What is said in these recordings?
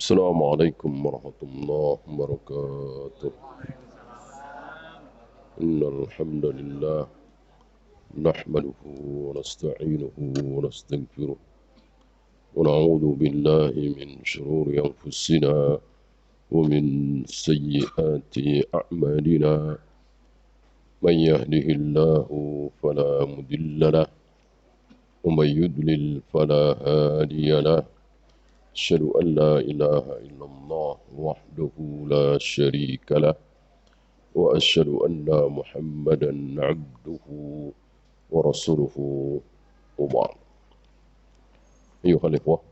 Assalamualaikum warahmatullahi wabarakatuh. Innal hamdalillah nahmaduhu wa nasta'inuhu wa nastaghfiruh wa na'udzu billahi min shururi anfusina wa min sayyiati a'malina. Man yahdihillahu fala mudilla lahu wa man yudlil fala hadiya lahu. Asyhadu an la ilaha illallah wahdahu la syarika lah wa asyhadu anna Muhammadan abduhu wa rasuluhu wa ba'd. Ayuhal ikhwah,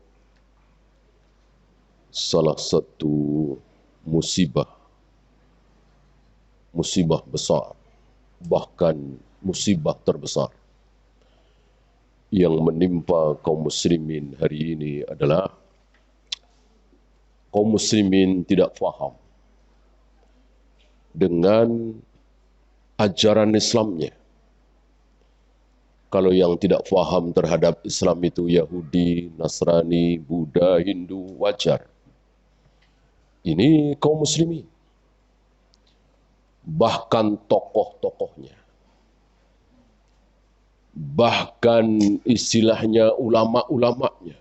salah satu musibah besar, bahkan musibah terbesar yang menimpa kaum muslimin hari ini adalah kaum muslimin tidak faham dengan ajaran Islamnya. Kalau yang tidak faham terhadap Islam itu Yahudi, Nasrani, Buddha, Hindu, wajar. Ini kaum muslimin. Bahkan tokoh-tokohnya. Bahkan istilahnya ulama-ulamanya.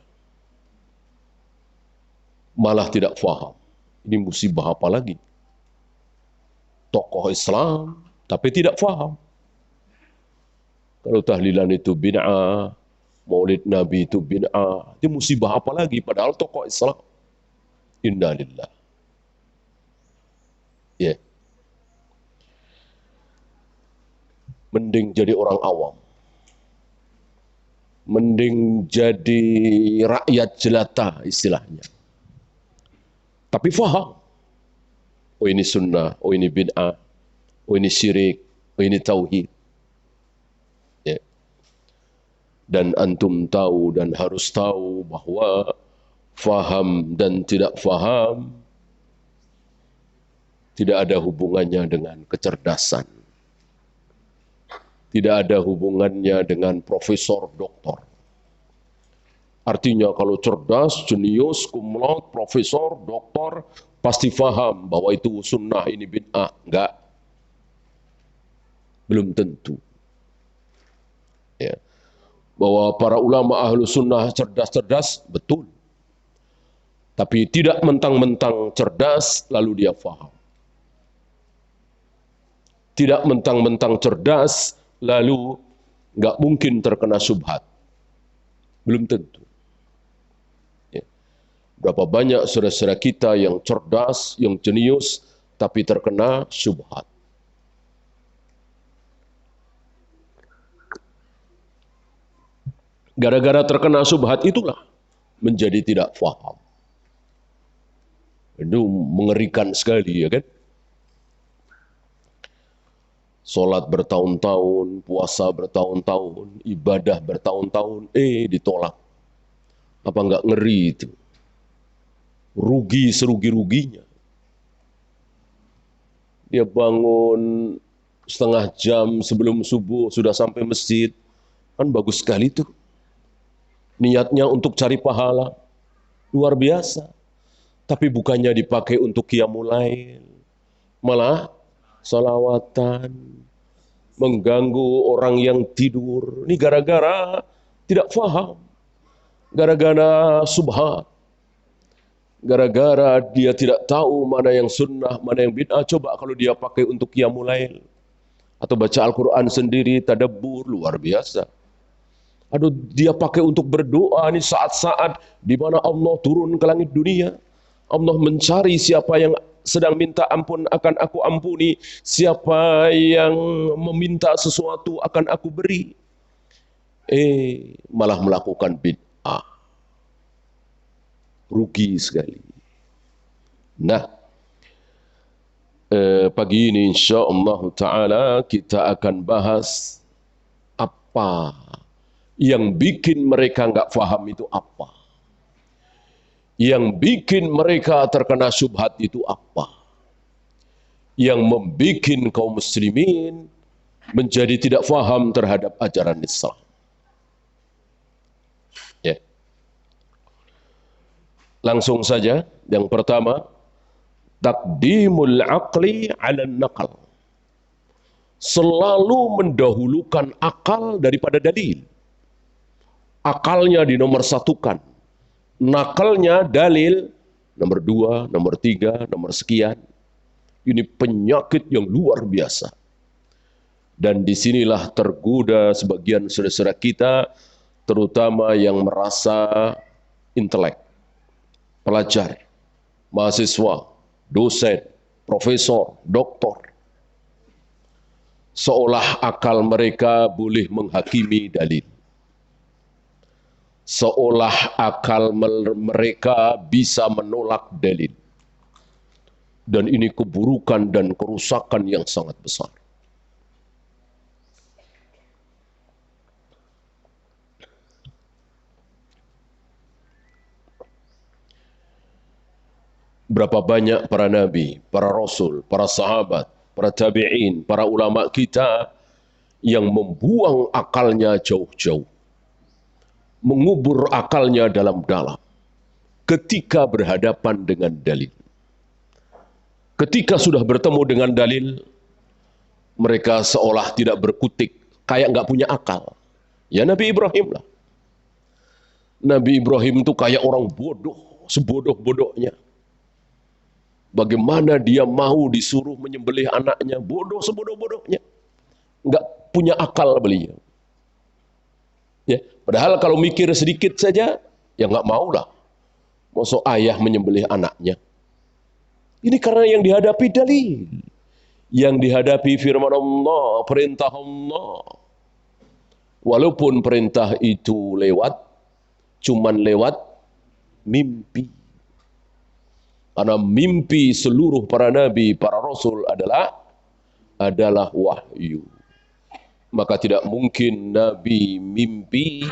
Malah tidak faham. Ini musibah apa lagi? Tokoh Islam, tapi tidak faham. Kalau tahlilan itu bid'ah, maulid Nabi itu bid'ah, itu musibah apa lagi? Padahal tokoh Islam. Innalillah. Ya. Mending jadi orang awam. Mending jadi rakyat jelata istilahnya. Tapi faham. Oh ini sunnah, oh ini bid'ah, oh ini syirik, oh ini tauhid. Ya. Dan antum tahu dan harus tahu bahwa faham dan tidak faham tidak ada hubungannya dengan kecerdasan. Tidak ada hubungannya dengan profesor, doktor. Artinya kalau cerdas, jenius, cum laude, profesor, doktor, pasti faham bahwa itu sunnah, ini bid'ah. Enggak. Belum tentu. Ya. Bahwa para ulama ahlu sunnah cerdas-cerdas, betul. Tapi tidak mentang-mentang cerdas, lalu dia faham. Tidak mentang-mentang cerdas, lalu enggak mungkin terkena syubhat. Belum tentu. Berapa banyak saudara-saudara kita yang cerdas, yang jenius, tapi terkena syubhat. Gara-gara terkena syubhat itulah menjadi tidak faham. Itu mengerikan sekali, ya kan? Salat bertahun-tahun, puasa bertahun-tahun, ibadah bertahun-tahun, ditolak. Apa enggak ngeri itu? Rugi serugi-ruginya. Dia bangun setengah jam sebelum subuh sudah sampai masjid. Kan bagus sekali tuh. Niatnya untuk cari pahala. Luar biasa. Tapi bukannya dipakai untuk qiyamul lail. Malah salawatan. Mengganggu orang yang tidur. Ini gara-gara tidak faham. Gara-gara subhat. Gara-gara dia tidak tahu mana yang sunnah, mana yang bid'ah. Coba kalau dia pakai untuk qiyamul lail. Atau baca Al-Quran sendiri, tadabbur, luar biasa. Aduh, dia pakai untuk berdoa, ini saat-saat di mana Allah turun ke langit dunia. Allah mencari siapa yang sedang minta ampun akan aku ampuni. Siapa yang meminta sesuatu akan aku beri. Malah melakukan bid'ah. Rugi sekali. Nah, pagi ini insyaAllah ta'ala kita akan bahas apa yang bikin mereka nggak faham itu apa. Yang bikin mereka terkena syubhat itu apa. Yang membikin kaum muslimin menjadi tidak faham terhadap ajaran Islam. Ya. Langsung saja, yang pertama, taqdimul aqli 'ala naqal. Selalu mendahulukan akal daripada dalil. Akalnya dinomor satukan. Nakalnya dalil nomor 2, nomor 3, nomor sekian. Ini penyakit yang luar biasa. Dan disinilah tergoda sebagian saudara-saudara kita, terutama yang merasa intelek, pelajar, mahasiswa, dosen, profesor, doktor. Seolah akal mereka boleh menghakimi dalil. Seolah akal mereka bisa menolak dalil. Dan ini keburukan dan kerusakan yang sangat besar. Berapa banyak para nabi, para rasul, para sahabat, para tabi'in, para ulama kita yang membuang akalnya jauh-jauh. Mengubur akalnya dalam-dalam ketika berhadapan dengan dalil. Ketika sudah bertemu dengan dalil, mereka seolah tidak berkutik, kayak nggak punya akal. Ya Nabi Ibrahim lah. Nabi Ibrahim itu kayak orang bodoh, sebodoh-bodohnya. Bagaimana dia mau disuruh menyembelih anaknya, bodoh sebodoh-bodohnya. Nggak punya akal beliau. Ya, padahal kalau mikir sedikit saja, ya nggak mau lah. Masa ayah menyembelih anaknya. Ini karena yang dihadapi dalil. Yang dihadapi firman Allah, perintah Allah. Walaupun perintah itu lewat, cuman lewat mimpi. Karena mimpi seluruh para nabi, para rasul adalah wahyu. Maka tidak mungkin nabi mimpi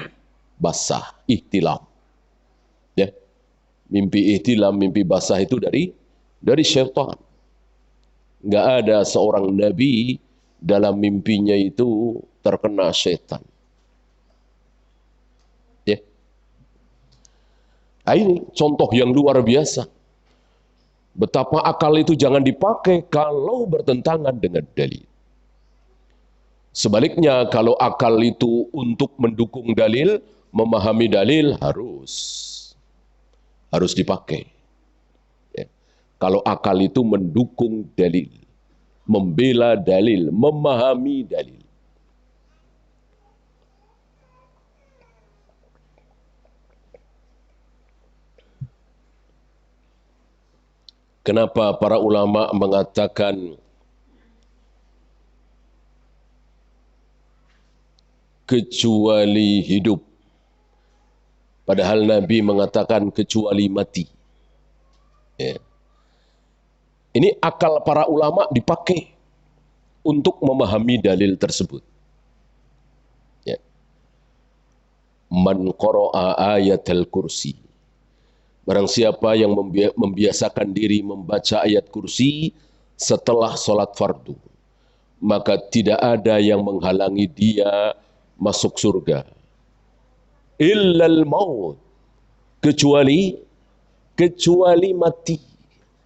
basah, ihtilam. Ya. Mimpi ihtilam, mimpi basah itu dari syaitan. Nggak ada seorang nabi dalam mimpinya itu terkena syaitan. Ya. Nah, ini contoh yang luar biasa. Betapa akal itu jangan dipakai kalau bertentangan dengan dalil. Sebaliknya, kalau akal itu untuk mendukung dalil, memahami dalil harus dipakai. Ya. Kalau akal itu mendukung dalil, membela dalil, memahami dalil. Kenapa para ulama mengatakan kecuali hidup? Padahal Nabi mengatakan kecuali mati. Ya. Ini akal para ulama dipakai untuk memahami dalil tersebut. Ya. Man qara'a ayatul kursi. Barang siapa yang membiasakan diri membaca ayat kursi setelah sholat fardu, maka tidak ada yang menghalangi dia masuk surga. Illal maut, kecuali mati.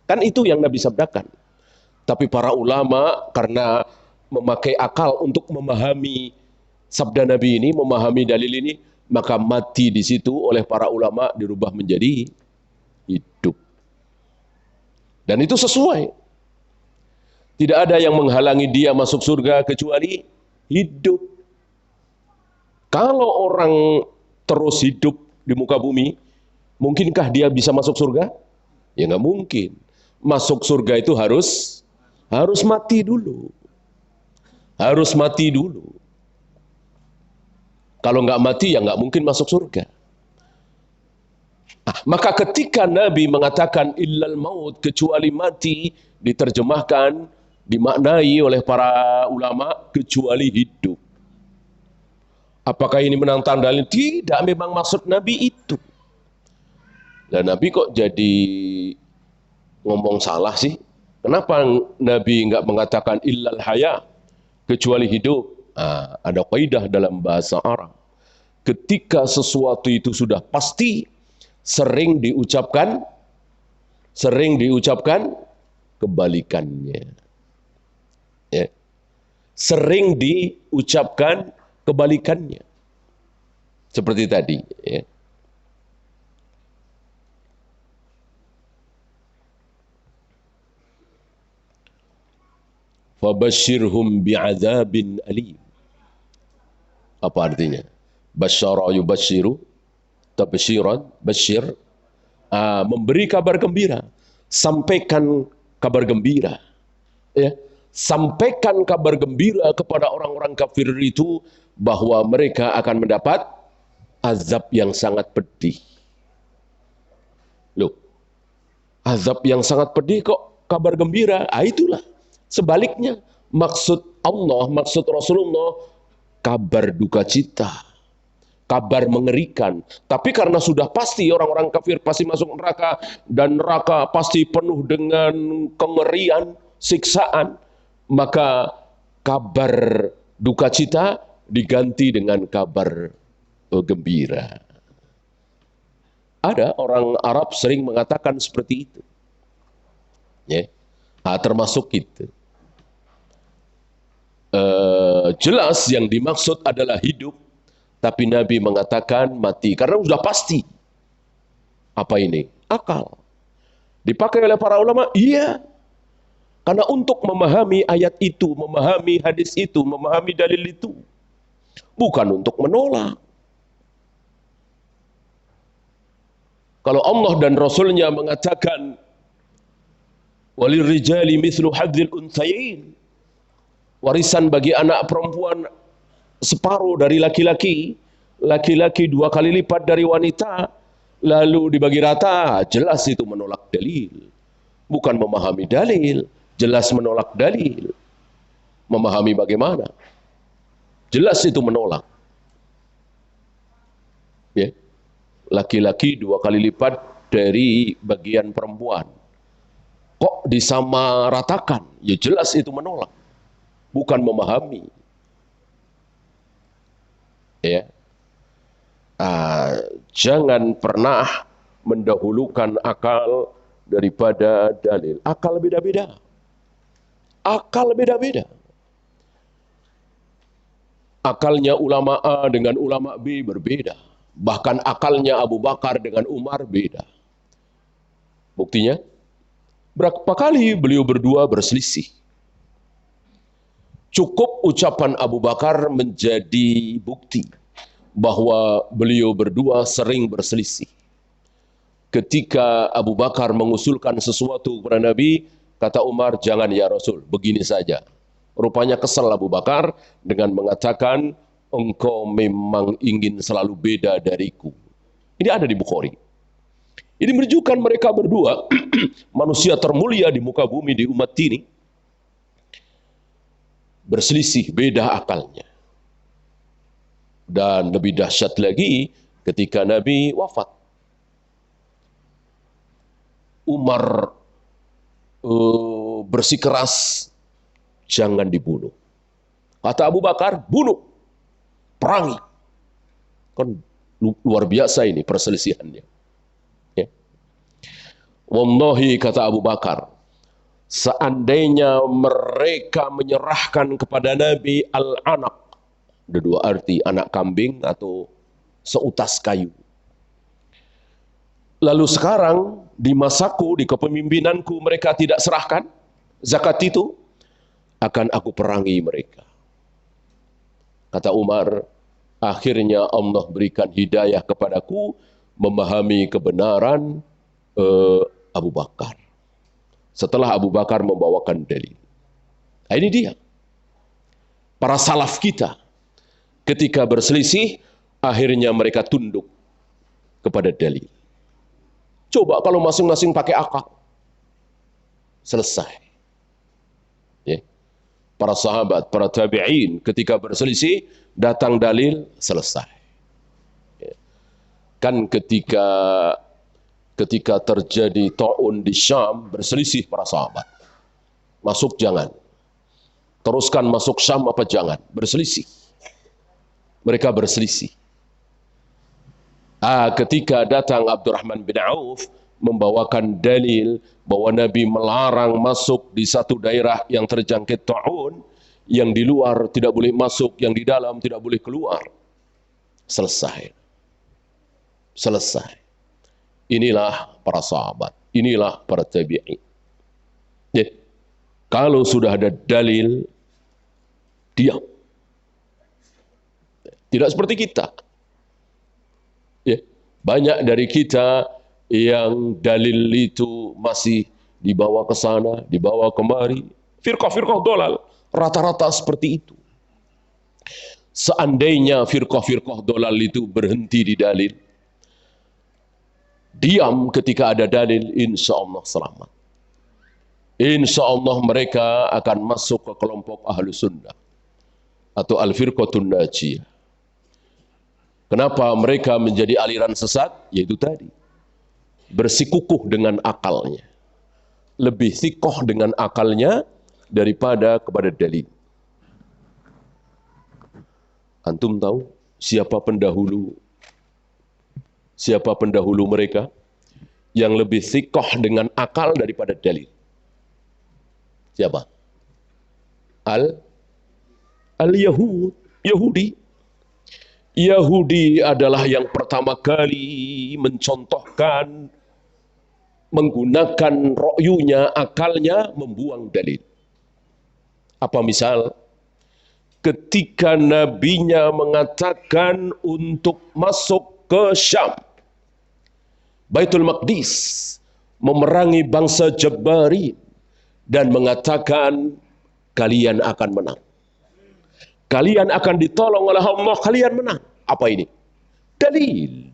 Kan itu yang Nabi sabdakan. Tapi para ulama karena memakai akal untuk memahami sabda Nabi ini, memahami dalil ini, maka mati di situ oleh para ulama dirubah menjadi hidup. Dan itu sesuai. Tidak ada yang menghalangi dia masuk surga kecuali hidup. Kalau orang terus hidup di muka bumi, mungkinkah dia bisa masuk surga? Ya nggak mungkin. Masuk surga itu harus mati dulu. Harus mati dulu. Kalau nggak mati ya nggak mungkin masuk surga. Maka ketika Nabi mengatakan illal maut, kecuali mati, diterjemahkan, dimaknai oleh para ulama kecuali hidup. Apakah ini menantang dalil? Tidak, memang maksud Nabi itu. Dan Nabi kok jadi ngomong salah sih? Kenapa Nabi nggak mengatakan illal haya, kecuali hidup? Ada kaidah dalam bahasa Arab. Ketika sesuatu itu sudah pasti, sering diucapkan kebalikannya. Ya. Sering diucapkan kebalikannya. Seperti tadi. Ya. Fabashirhum bi'adzabin alim. Apa artinya? Basyara yubashiru, tabshiran, bashir, memberi kabar gembira, sampaikan kabar gembira, ya, sampaikan kabar gembira kepada orang-orang kafir itu bahwa mereka akan mendapat azab yang sangat pedih. Loh, azab yang sangat pedih kok kabar gembira? Itulah sebaliknya maksud Allah, maksud Rasulullah, kabar duka cita, kabar mengerikan. Tapi karena sudah pasti orang-orang kafir pasti masuk neraka, dan neraka pasti penuh dengan kengerian, siksaan, maka kabar duka cita diganti dengan kabar gembira. Ada orang Arab sering mengatakan seperti itu. Ya. Termasuk itu. Jelas yang dimaksud adalah hidup, tapi Nabi mengatakan mati karena sudah pasti. Apa ini? Akal. Dipakai oleh para ulama? Iya. Karena untuk memahami ayat itu, memahami hadis itu, memahami dalil itu, bukan untuk menolak. Kalau Allah dan Rasulnya mengatakan walirrijali mithlu hadzil unthayain, warisan bagi anak perempuan separuh dari laki-laki, laki-laki 2 kali lipat dari wanita, lalu dibagi rata, jelas itu menolak dalil. Bukan memahami dalil, jelas menolak dalil. Memahami bagaimana? Jelas itu menolak. Ya. Laki-laki 2 kali lipat dari bagian perempuan. Kok disamaratakan? Ya jelas itu menolak. Bukan memahami. Ya. Jangan pernah mendahulukan akal daripada dalil. Akal beda-beda. Akal beda-beda. Akalnya ulama A dengan ulama B berbeda. Bahkan akalnya Abu Bakar dengan Umar beda. Buktinya, berapa kali beliau berdua berselisih. Cukup ucapan Abu Bakar menjadi bukti bahwa beliau berdua sering berselisih. Ketika Abu Bakar mengusulkan sesuatu kepada Nabi, kata Umar, jangan ya Rasul, begini saja. Rupanya kesal Abu Bakar dengan mengatakan, engkau memang ingin selalu beda dariku. Ini ada di Bukhari. Ini menunjukkan mereka berdua, manusia termulia di muka bumi di umat ini, berselisih, beda akalnya. Dan lebih dahsyat lagi ketika Nabi wafat. Umar bersikeras, jangan dibunuh. Kata Abu Bakar, bunuh. Perangi. Kan luar biasa ini perselisihannya. Ya. Wallahi, kata Abu Bakar, seandainya mereka menyerahkan kepada Nabi al-anak, ada 2 arti, anak kambing atau seutas kayu. Lalu sekarang di masaku, di kepemimpinanku mereka tidak serahkan zakat itu, akan aku perangi mereka. Kata Umar, akhirnya Allah berikan hidayah kepadaku memahami kebenaran Abu Bakar. Setelah Abu Bakar membawakan dalil. Nah, ini dia. Para salaf kita ketika berselisih, akhirnya mereka tunduk kepada dalil. Coba kalau masing-masing pakai akal. Selesai. Ya. Para sahabat, para tabi'in ketika berselisih, datang dalil, selesai. Ya. Kan ketika terjadi ta'un di Syam, berselisih para sahabat. Masuk jangan. Teruskan masuk Syam apa jangan. Berselisih. Mereka berselisih. Ketika datang Abdurrahman bin Auf membawakan dalil bahwa Nabi melarang masuk di satu daerah yang terjangkit ta'un, yang di luar tidak boleh masuk, yang di dalam tidak boleh keluar. Selesai. Selesai. Inilah para sahabat, inilah para tabi'in. Ya. Kalau sudah ada dalil, diam. Tidak seperti kita. Ya. Banyak dari kita yang dalil itu masih dibawa ke sana, dibawa kemari. Firqah-firqah dolal, rata-rata seperti itu. Seandainya firqah-firqah dolal itu berhenti di dalil, diam ketika ada dalil, insya Allah selamat. Insya Allah mereka akan masuk ke kelompok ahlu sunnah atau al-firqatun najiyah. Kenapa mereka menjadi aliran sesat? Yaitu tadi, bersikukuh dengan akalnya, lebih sikoh dengan akalnya daripada kepada dalil. Antum tahu siapa pendahulu mereka yang lebih sikoh dengan akal daripada dalil? Siapa? Yahudi. Yahudi adalah yang pertama kali mencontohkan, menggunakan ro'yunya, akalnya, membuang dalil. Apa misal? Ketika nabinya mengatakan untuk masuk ke Syam, Baitul Maqdis, memerangi bangsa Jabari, dan mengatakan kalian akan menang. Kalian akan ditolong oleh Allah, kalian menang. Apa ini? Dalil.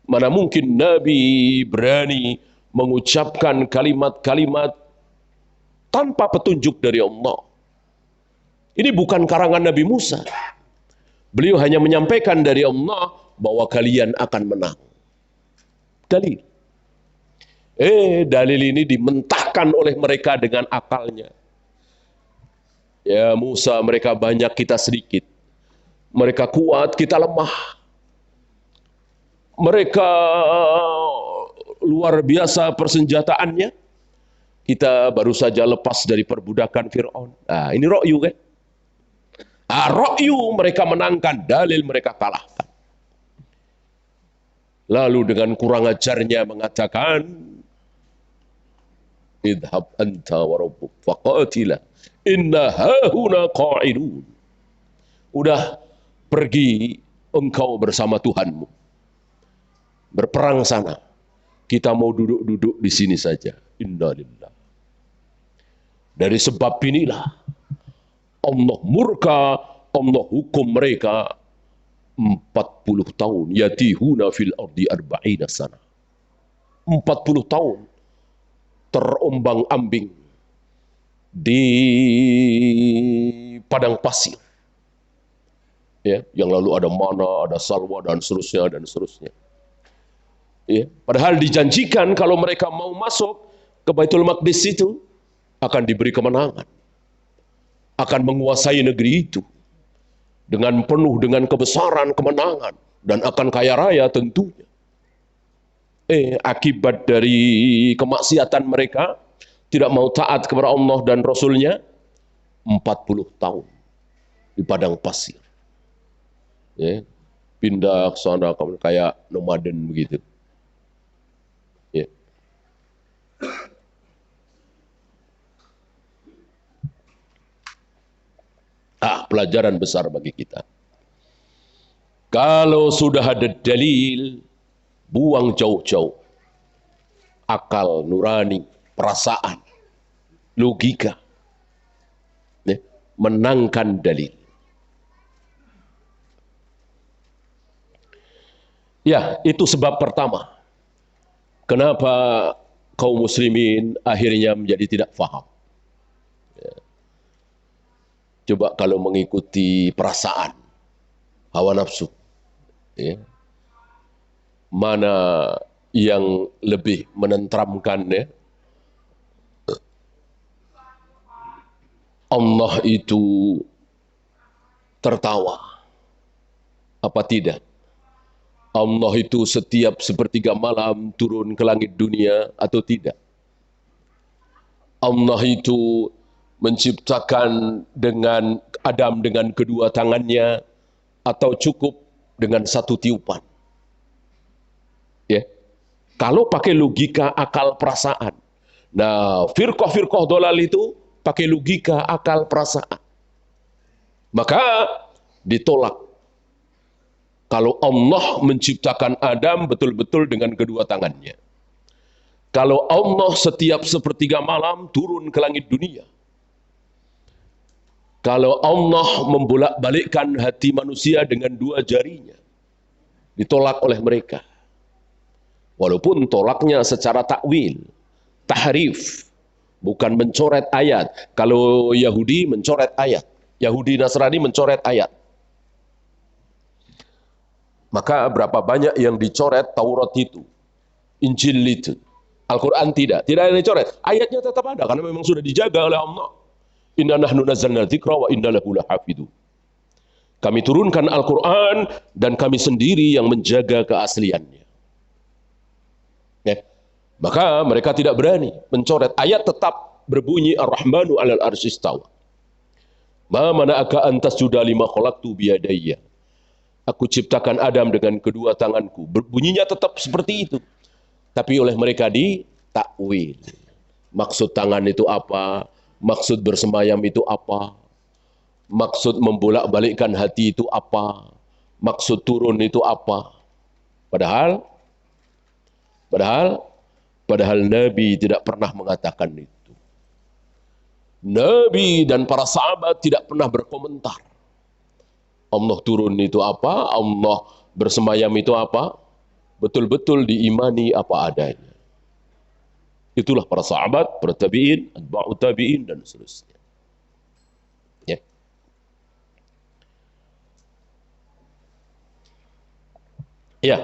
Mana mungkin Nabi berani mengucapkan kalimat-kalimat tanpa petunjuk dari Allah. Ini bukan karangan Nabi Musa. Beliau hanya menyampaikan dari Allah bahwa kalian akan menang. Dalil. Dalil ini dimentahkan oleh mereka dengan akalnya. Ya Musa, mereka banyak, kita sedikit. Mereka kuat, kita lemah. Mereka luar biasa persenjataannya. Kita baru saja lepas dari perbudakan Fir'aun. Nah, ini ro'yu kan? Ro'yu mereka menangkan, dalil mereka kalahkan. Lalu dengan kurang ajarnya mengatakan, idhab anta wa rabbuk faqatila inna hahuna qa'idun. Udah, pergi engkau bersama Tuhanmu. Berperang sana. Kita mau duduk-duduk di sini saja. Innalillah. Dari sebab inilah Allah murka, Allah hukum mereka 40 tahun. Yatihuna fil ardi arba'ina sana. 40 tahun terombang-ambing di padang pasir. Ya, yang lalu ada mana, ada salwa, dan seterusnya, dan seterusnya. Ya, padahal dijanjikan kalau mereka mau masuk ke Baitul Maqdis itu akan diberi kemenangan, akan menguasai negeri itu dengan penuh dengan kebesaran, kemenangan, dan akan kaya raya tentunya. Akibat dari kemaksiatan mereka, tidak mau taat kepada Allah dan Rasulnya, 40 tahun di padang pasir. Ya, pindah ke sana kayak nomaden begitu. Ya. Pelajaran besar bagi kita. Kalau sudah ada dalil, buang jauh-jauh akal nurani, perasaan, logika. Ya. Menangkan dalil. Ya, itu sebab pertama. Kenapa kaum muslimin akhirnya menjadi tidak faham. Ya. Coba kalau mengikuti perasaan, hawa nafsu. Ya. Mana yang lebih menenteramkan, ya? Allah itu tertawa. Apa tidak? Allah itu setiap sepertiga malam turun ke langit dunia atau tidak? Allah itu menciptakan dengan Adam dengan kedua tangannya atau cukup dengan satu tiupan? Ya. Kalau pakai logika akal perasaan. Nah, firqah-firqah dolal itu pakai logika akal perasaan. Maka ditolak. Kalau Allah menciptakan Adam betul-betul dengan kedua tangannya. Kalau Allah setiap sepertiga malam turun ke langit dunia. Kalau Allah membolak-balikkan hati manusia dengan dua jarinya. Ditolak oleh mereka. Walaupun tolaknya secara takwil, tahrif, bukan mencoret ayat. Kalau Yahudi mencoret ayat. Yahudi Nasrani mencoret ayat. Maka berapa banyak yang dicoret Taurat itu, Injil itu, Al-Quran tidak ada yang dicoret. Ayatnya tetap ada karena memang sudah dijaga oleh Allah. Inna nahnu nazzalna dzikra wa inna lahu lahafidun. Kami turunkan Al-Quran dan kami sendiri yang menjaga keasliannya. Ya. Maka mereka tidak berani mencoret. Ayat tetap berbunyi Ar-Rahmanu 'alal arsy istawa. Ma mana'aka an tasjuda lima khalaqtu biyadayya. Aku ciptakan Adam dengan kedua tanganku. Bunyinya tetap seperti itu. Tapi oleh mereka ditakwil. Maksud tangan itu apa? Maksud bersemayam itu apa? Maksud membolak-balikkan hati itu apa? Maksud turun itu apa? Padahal Nabi tidak pernah mengatakan itu. Nabi dan para sahabat tidak pernah berkomentar. Allah turun itu apa? Allah bersemayam itu apa? Betul-betul diimani apa adanya. Itulah para sahabat, para tabi'in, atba'u tabi'in, dan seterusnya. Ya. Ya.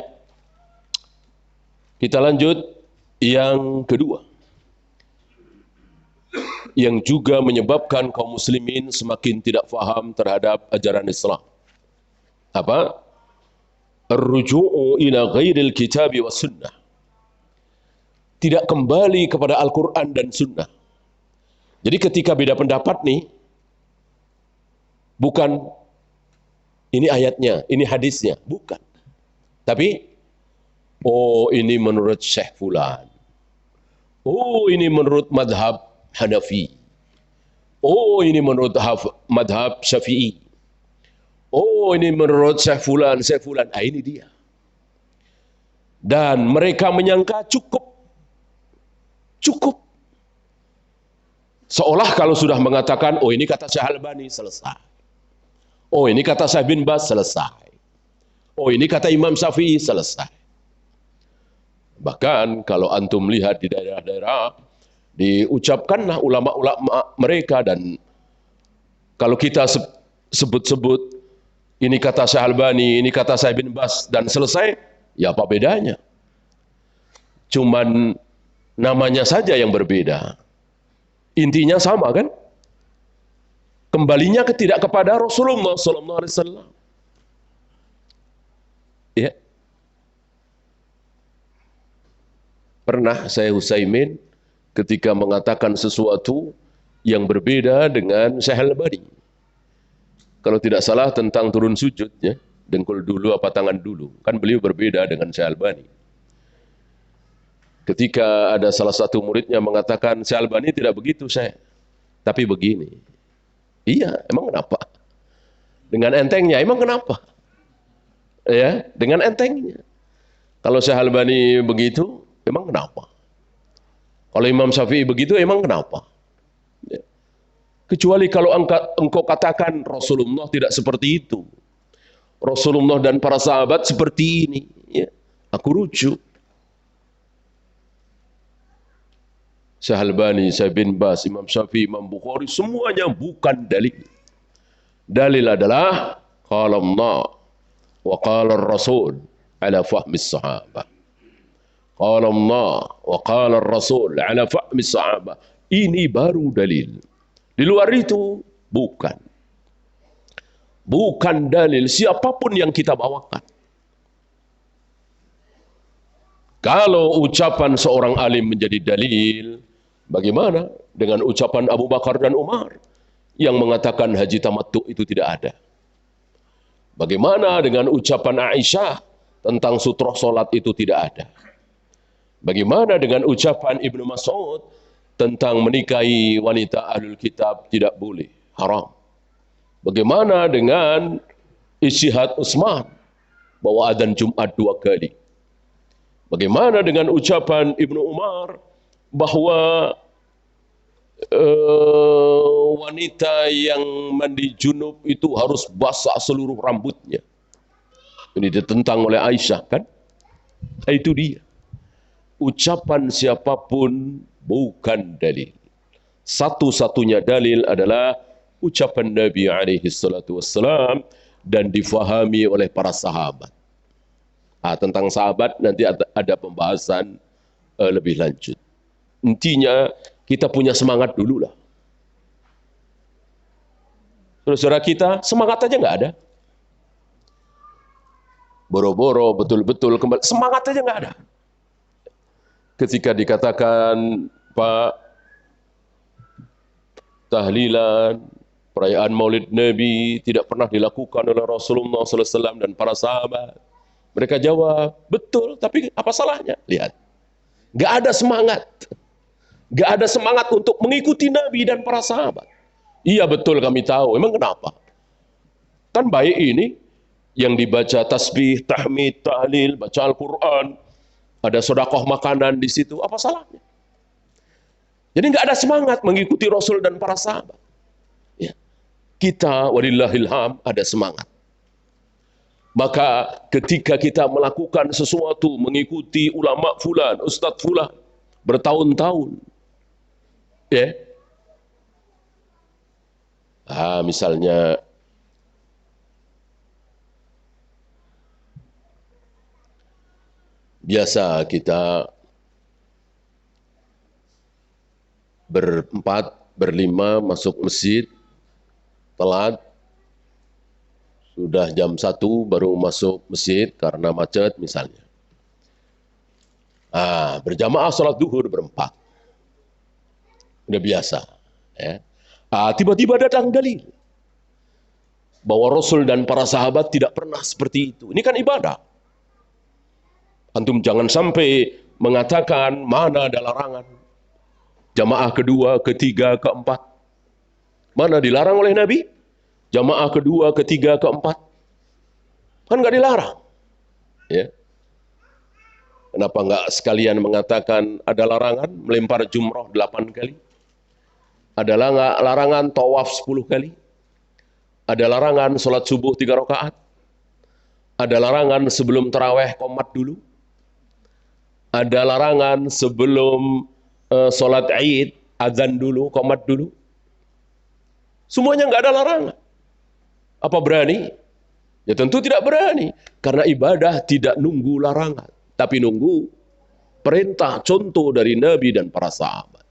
Kita lanjut yang kedua. Yang juga menyebabkan kaum muslimin semakin tidak faham terhadap ajaran Islam. Apa? Ar-ruju'u ila ghairil kitabi wa sunnah. Tidak kembali kepada Al-Quran dan sunnah. Jadi ketika beda pendapat nih, bukan ini ayatnya, ini hadisnya, bukan. Tapi, oh ini menurut Syekh Fulan. Oh ini menurut madhab Hanafi. Oh ini menurut madhab Syafi'i. Oh ini menurut Syekh Fulan. Ah ini dia. Dan mereka menyangka cukup. Seolah kalau sudah mengatakan, oh ini kata Syekh Albani, selesai. Oh ini kata Syekh bin Baz, selesai. Oh ini kata Imam Syafi'i, selesai. Bahkan kalau antum lihat di daerah-daerah, diucapkanlah ulama-ulama mereka, dan kalau kita sebut-sebut, ini kata Syekh Albani, ini kata Syekh bin Baz, dan selesai, ya apa bedanya? Cuman namanya saja yang berbeda. Intinya sama kan? Kembalinya tidak kepada Rasulullah SAW. Ya. Pernah saya Utsaimin ketika mengatakan sesuatu yang berbeda dengan Syekh Albani. Kalau tidak salah tentang turun sujud, ya, dengkul dulu apa tangan dulu. Kan beliau berbeda dengan Syekh Albani. Ketika ada salah satu muridnya mengatakan, Syekh Albani tidak begitu, Syekh. Tapi begini. Iya, emang kenapa? Dengan entengnya, emang kenapa? Ya, dengan entengnya. Kalau Syekh Albani begitu, emang kenapa? Kalau Imam Syafi'i begitu, emang kenapa? Ya. Kecuali kalau engkau katakan Rasulullah tidak seperti itu. Rasulullah dan para sahabat seperti ini. Ya, aku rujuk. Syekh Albani, Syekh bin Baz, Imam Syafi'i, Imam Bukhari, semuanya bukan dalil. Dalil adalah qala Allah wa qala Rasul ala fahmi sahabah. Qala Allah wa qala Rasul ala fahmi sahabah. Ini baru dalil. Di luar itu bukan. Bukan dalil siapapun yang kita bawakan. Kalau ucapan seorang alim menjadi dalil, bagaimana dengan ucapan Abu Bakar dan Umar yang mengatakan haji tamattu itu tidak ada? Bagaimana dengan ucapan Aisyah tentang sutroh solat itu tidak ada? Bagaimana dengan ucapan Ibnu Mas'ud tentang menikahi wanita ahlul kitab tidak boleh, haram? Bagaimana dengan ijtihad Utsman bahwa adzan Jumat 2 kali? Bagaimana dengan ucapan Ibnu Umar bahwa wanita yang mandi junub itu harus basah seluruh rambutnya? Ini ditentang oleh Aisyah, kan? Itu dia. Ucapan siapapun bukan dalil. Satu-satunya dalil adalah ucapan Nabi alaihi salatu wassalam dan difahami oleh para sahabat. Tentang sahabat nanti ada pembahasan lebih lanjut. Intinya kita punya semangat dulu lah. Saudara kita semangat aja nggak ada. Boro-boro betul-betul kembali semangat aja nggak ada. Ketika dikatakan Pak, tahlilan, perayaan Maulid Nabi tidak pernah dilakukan oleh Rasulullah SAW dan para sahabat. Mereka jawab, betul, tapi apa salahnya? Lihat, nggak ada semangat. Nggak ada semangat untuk mengikuti Nabi dan para sahabat. Iya betul kami tahu, emang kenapa? Kan baik ini, yang dibaca tasbih, tahmid, tahlil, baca Al-Quran, ada sedekah makanan di situ, apa salahnya? Jadi nggak ada semangat mengikuti Rasul dan para sahabat. Ya. Kita, walillahilham, ada semangat. Maka ketika kita melakukan sesuatu, mengikuti ulama fulan, ustadz fulan, bertahun-tahun, ya, misalnya biasa kita berempat, berlima masuk masjid, telat, sudah jam 1 baru masuk masjid karena macet misalnya. Berjamaah sholat duhur berempat. Udah biasa. Ya. Tiba-tiba datang dalil bahwa Rasul dan para sahabat tidak pernah seperti itu. Ini kan ibadah. Antum jangan sampai mengatakan mana ada larangan. Jamaah kedua, ketiga, keempat. Mana dilarang oleh Nabi? Jamaah kedua, ketiga, keempat. Kan nggak dilarang. Ya. Kenapa nggak sekalian mengatakan ada larangan melempar jumroh 8 kali? Ada larangan tawaf 10 kali? Ada larangan sholat subuh 3 rakaat? Ada larangan sebelum taraweh qomat dulu? Ada larangan sebelum sholat Id azan dulu, qomat dulu? Semuanya nggak ada larangan. Apa berani? Ya tentu tidak berani. Karena ibadah tidak nunggu larangan, tapi nunggu perintah, contoh dari Nabi dan para sahabat.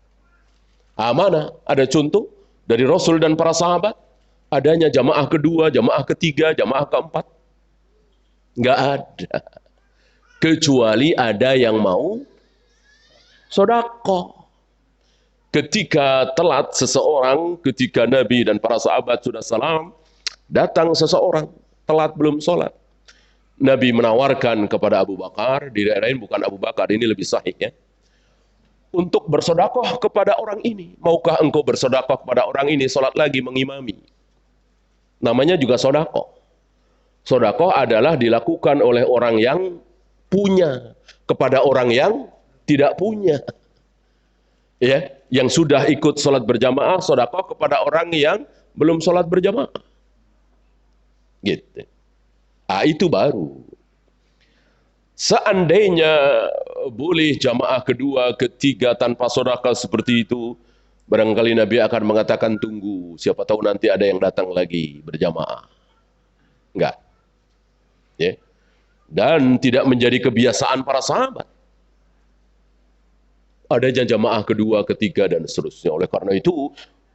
Mana ada contoh dari Rasul dan para sahabat? Adanya jamaah kedua, jamaah ketiga, jamaah keempat? Nggak ada. Kecuali ada yang mau sedekah. Ketika telat seseorang, ketika Nabi dan para sahabat sudah salam, datang seseorang, telat belum sholat. Nabi menawarkan kepada Abu Bakar, diriwayatkan bukan Abu Bakar, ini lebih sahih ya, untuk bersedekah kepada orang ini. Maukah engkau bersedekah kepada orang ini, sholat lagi mengimami? Namanya juga sedekah. Sedekah adalah dilakukan oleh orang yang punya kepada orang yang tidak punya. Ya, yang sudah ikut sholat berjamaah, sedekah kepada orang yang belum sholat berjamaah. Gitu. Itu baru. Seandainya boleh jamaah kedua, ketiga tanpa sedekah seperti itu, barangkali Nabi akan mengatakan tunggu, siapa tahu nanti ada yang datang lagi berjamaah. Enggak. Ya. Dan tidak menjadi kebiasaan para sahabat. Adanya jamaah kedua, ketiga, dan seterusnya. Oleh karena itu,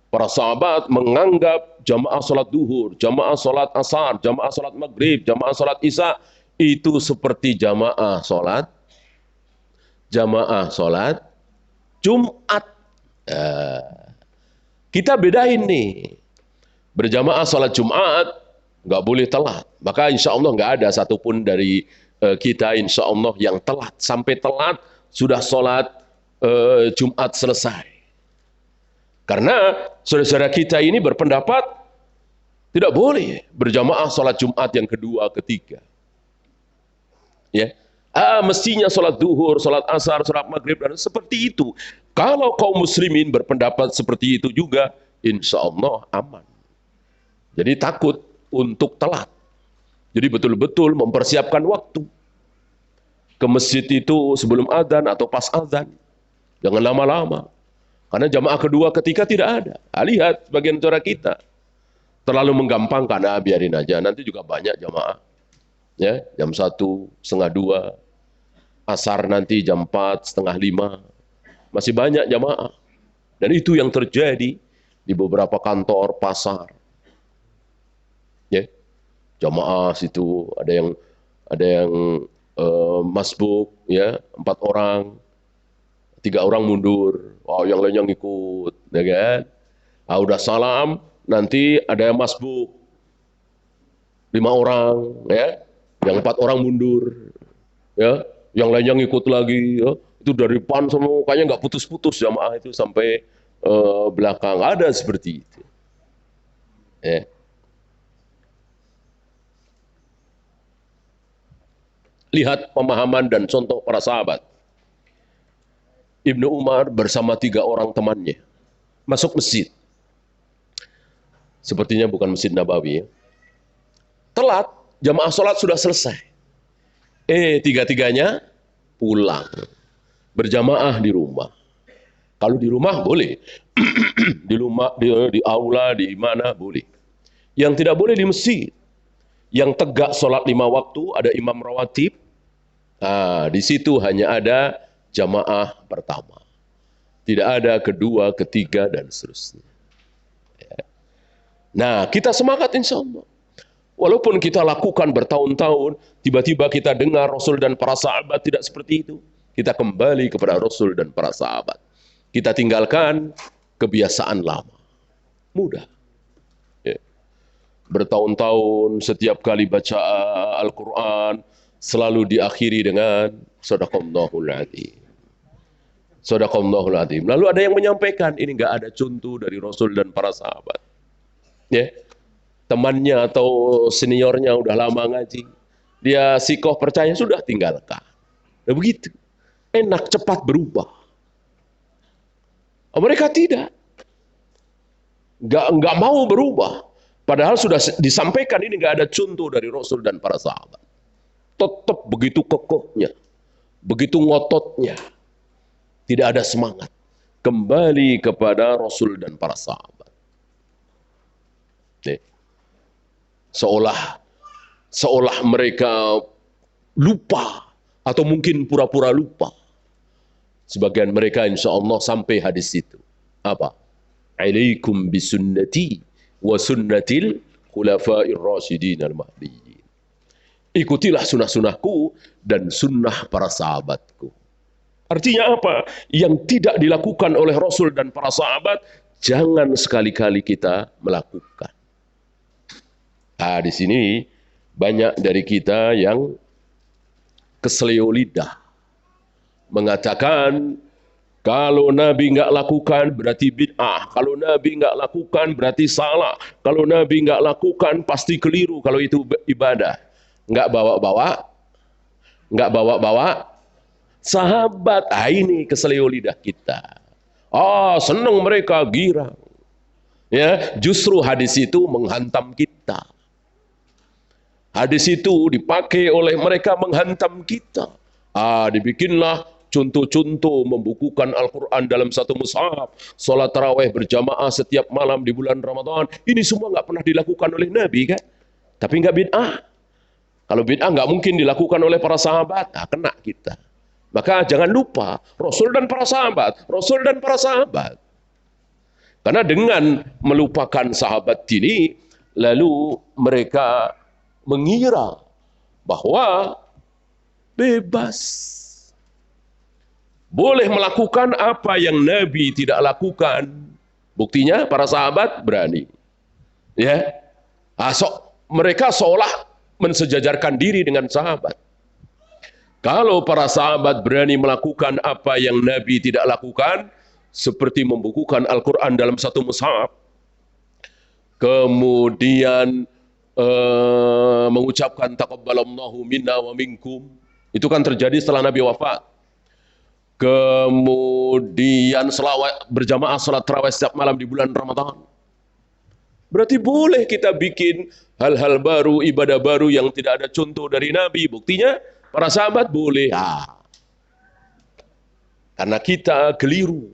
para sahabat menganggap jamaah sholat duhur, jamaah sholat asar, jamaah sholat maghrib, jamaah sholat isya, itu seperti jamaah sholat jamaah sholat Jumat. Kita bedain nih. Berjamaah sholat Jumat nggak boleh telat. Maka insya Allah nggak ada satupun dari kita insya Allah yang telat. Sampai telat sudah sholat Jumat selesai. Karena saudara-saudara kita ini berpendapat tidak boleh berjamaah sholat Jumat yang kedua, ketiga. Ya, mestinya sholat duhur, sholat asar, sholat maghrib, dan seperti itu. Kalau kaum muslimin berpendapat seperti itu juga, insya Allah aman. Jadi takut untuk telat. Jadi betul-betul mempersiapkan waktu. Ke masjid itu sebelum adzan atau pas adzan. Jangan lama-lama. Karena jamaah kedua, ketiga tidak ada. Lihat sebagian saudara kita. Terlalu menggampangkan, biarin aja. Nanti juga banyak jamaah. Ya, jam 1, setengah 2. Asar nanti jam 4, setengah 5. Masih banyak jamaah. Dan itu yang terjadi di beberapa kantor, pasar. Ya, jamaah situ ada yang masbuk, ya, 4 orang, 3 orang mundur, yang lainnya ngikut, ya kan? Udah salam, nanti ada yang masbuk, 5 orang, ya, yang 4 orang mundur, ya, yang lainnya ngikut lagi, ya. Itu dari depan semua, kayaknya nggak putus-putus jamaah itu sampai belakang, ada seperti itu. Ya. Lihat pemahaman dan contoh para sahabat. Ibnu Umar bersama 3 orang temannya masuk masjid. Sepertinya bukan Masjid Nabawi, ya. Telat, jamaah sholat sudah selesai. Tiga-tiganya pulang. Berjamaah di rumah. Kalau di rumah boleh. di aula, di mana boleh. Yang tidak boleh di masjid. Yang tegak sholat 5 waktu, ada imam rawatib. Di situ hanya ada jamaah pertama. Tidak ada kedua, ketiga, dan seterusnya. Ya. Nah, kita semangat insya Allah. Walaupun kita lakukan bertahun-tahun, tiba-tiba kita dengar Rasul dan para sahabat tidak seperti itu. Kita kembali kepada Rasul dan para sahabat. Kita tinggalkan kebiasaan lama. Mudah. Ya. Bertahun-tahun setiap kali baca Al-Quran selalu diakhiri dengan Sadaqallahul Adzim. Sadaqallahul Adzim. Lalu ada yang menyampaikan, ini nggak ada contoh dari Rasul dan para sahabat. Ya. Temannya atau seniornya udah lama ngaji, dia sikoh percaya, sudah tinggalkan. Nah, begitu. Enak, cepat berubah. Mereka tidak. Nggak mau berubah. Padahal sudah disampaikan ini nggak ada contoh dari Rasul dan para sahabat. Tetap begitu kokohnya, begitu ngototnya. Tidak ada semangat. Kembali kepada Rasul dan para sahabat. Nih. Seolah mereka lupa atau mungkin pura-pura lupa. Sebagian mereka insya Allah sampai hadis itu. Apa? Alaikum bisunnati wa sunnatil khulafa'ir rasyidin al-mahdiyyin. Ikutilah sunnah-sunnahku dan sunnah para sahabatku. Artinya apa? Yang tidak dilakukan oleh Rasul dan para sahabat, jangan sekali-kali kita melakukan. Di sini banyak dari kita yang keselio lidah. Mengatakan, kalau Nabi nggak lakukan berarti bid'ah. Kalau Nabi nggak lakukan berarti salah. Kalau Nabi nggak lakukan pasti keliru kalau itu ibadah. Nggak bawa-bawa sahabat. Ini keselio lidah kita. Senang mereka, girang. Ya, justru hadis itu menghantam kita. Hadis itu dipakai oleh mereka menghantam kita. Dibikinlah contoh-contoh membukukan Al-Quran dalam satu mushaf, sholat tarawih berjamaah setiap malam di bulan Ramadan. Ini semua nggak pernah dilakukan oleh Nabi, kan? Tapi nggak bid'ah. Kalau bid'ah nggak mungkin dilakukan oleh para sahabat. Kena kita. Maka jangan lupa Rasul dan para sahabat, Rasul dan para sahabat. Karena dengan melupakan sahabat ini, lalu mereka mengira bahwa bebas. boleh melakukan apa yang Nabi tidak lakukan. Buktinya para sahabat berani. Ya, mereka seolah mensejajarkan diri dengan sahabat. Kalau para sahabat berani melakukan apa yang Nabi tidak lakukan, seperti membukukan Al-Quran dalam satu mushaf, kemudian mengucapkan taqabbalallahu minna wa minkum, itu kan terjadi setelah Nabi wafat. Kemudian berjamaah salat tarawih setiap malam di bulan Ramadan. Berarti boleh kita bikin hal-hal baru, ibadah baru yang tidak ada contoh dari Nabi. Buktinya para sahabat boleh. Karena kita keliru.